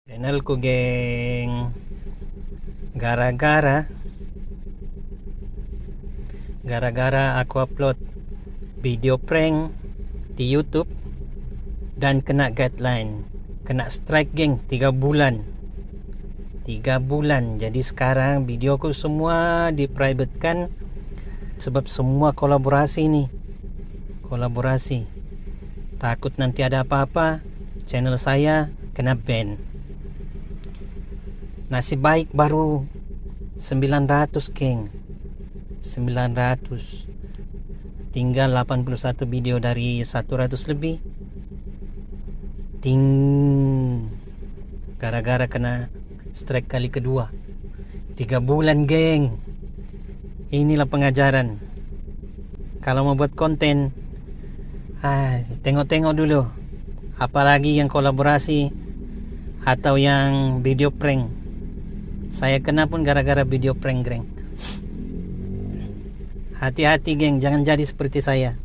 Channel ko, geng. Gara-gara aku upload video prank di YouTube dan kena guideline, kena strike, geng. 3 bulan. Jadi sekarang video ku semua di privatekan sebab semua kolaborasi nih. Takut nanti ada apa-apa channel saya kena ban. Nasib baik baru 900, geng. 900. Tinggal 81 video dari 100 lebih. Gara-gara kena strike kali kedua. 3 bulan, geng. Inilah pengajaran. Kalau mau buat konten, tengok-tengok dulu. Apalagi yang kolaborasi atau yang video prank. Saya kena pun gara-gara video prank, geng. Hati-hati, geng, jangan jadi seperti saya.